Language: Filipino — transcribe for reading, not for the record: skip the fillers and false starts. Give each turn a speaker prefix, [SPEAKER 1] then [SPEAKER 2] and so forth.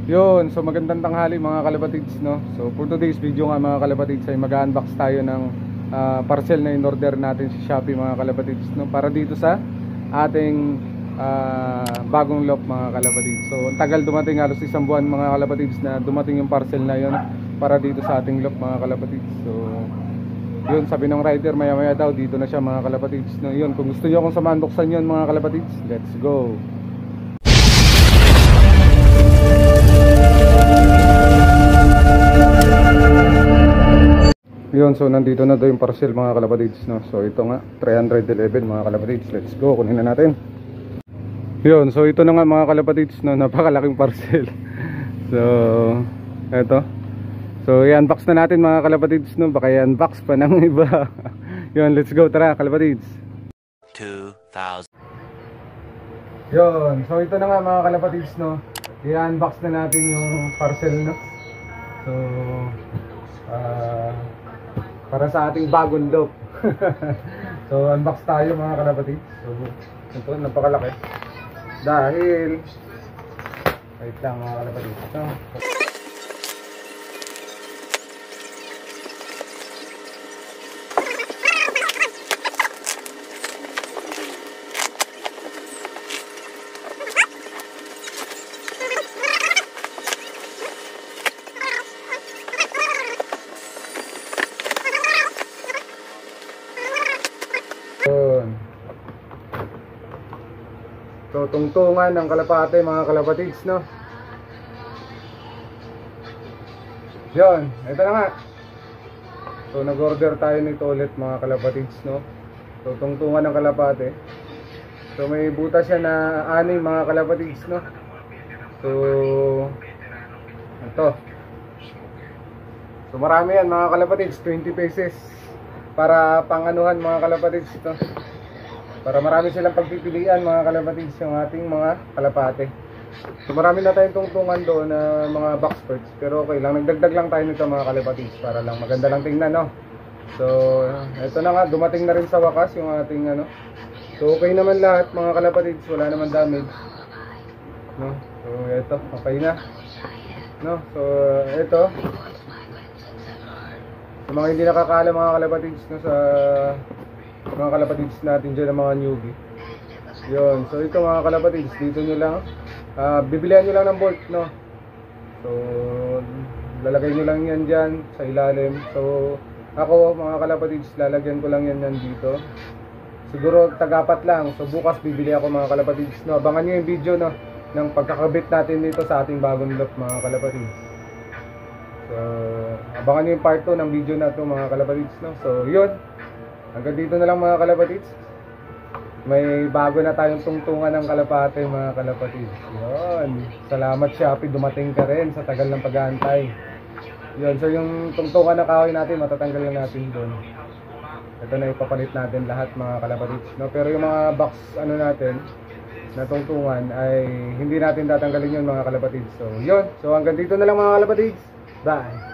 [SPEAKER 1] Yun, so magandang tanghali mga kalapatids, no? So for today's video nga mga kalapatids ay mag-unbox tayo ng parcel na in-order natin sa Shopee mga kalapatids, no? Para dito sa ating bagong loft mga kalapatids. So ang tagal dumating, halos isang buwan mga kalapatids na dumating yung parcel na yun para dito sa ating loft mga kalapatids. So yun, sabi ng rider maya maya daw dito na siya mga kalapatids, no? Yun, kung gusto nyo akong samahan buksan yun mga kalapatids, let's go. Yun, so nandito na daw yung parcel mga kalapatids, no? So ito nga, 311 mga kalapatids. Let's go, kunin na natin. Yun, so ito na nga mga kalapatids, no? Napakalaking parcel. So eto. So i-unbox na natin mga kalapatids, no? Baka i-unbox pa ng iba. Yun, let's go, tara kalapatids.
[SPEAKER 2] 2,000.
[SPEAKER 1] Yun, so ito na nga mga kalapatids, no? I-unbox na natin yung parcel, no? So para sa ating bagong loft. So unbox tayo mga kalapatids. So ito, napakalaki. Dahil wait lang mga kalapatids. So, so tungtungan ng kalapate mga kalapatids, no? Yun, ito na nga. So nag-order tayo nito ulit mga kalapatids, no? So tungtungan ng kalapate. So may butas siya na 6 mga kalapatids, no? So ito. So marami yan mga kalapatids, 20 pieces para panganuhan mga kalapatids ito. Para marami silang pagpipilian mga kalapatids yung ating mga kalapate. So marami na tayong tungtungan doon na mga box parts, pero okay lang, nagdagdag lang tayo nito mga kalapatids para lang maganda lang tingnan, no? So ito na nga, dumating na rin sa wakas yung ating ano. So okay naman lahat mga kalapatids, wala naman damage, no? So ito, okay na, no? So ito, sa mga hindi nakakaalam mga kalapatids, no, sa mga kalapatids natin dyan ng mga newbie. Yun, so ito mga kalapatids, dito nyo lang bibilihan nyo lang ng bolt, no? So lalagay nyo lang yan dyan sa ilalim. So ako mga kalapatids, lalagyan ko lang yan dito. Siguro tagapat lang. So bukas bibili ako mga kalapatids, no? Abangan nyo yung video, no, ng pagkakabit natin dito sa ating bagong loft mga kalapatids. So abangan nyo yung part 2 ng video na ito mga kalapatids, no? So yun, hanggang dito na lang mga kalapatids. May bago na tayong tungtungan ng kalapate mga kalapatids. Yun, salamat Shopee, dumating ka rin sa tagal ng pag-aantay. Yun, so yung tungtungan na kahoy natin, matatanggal na natin doon. Ito na ipapalit natin lahat mga kalapatids, no? Pero yung mga box ano natin na tungtungan ay hindi natin tatanggalin yun mga kalapatids. So yun, so hanggang dito na lang mga kalapatids. Bye!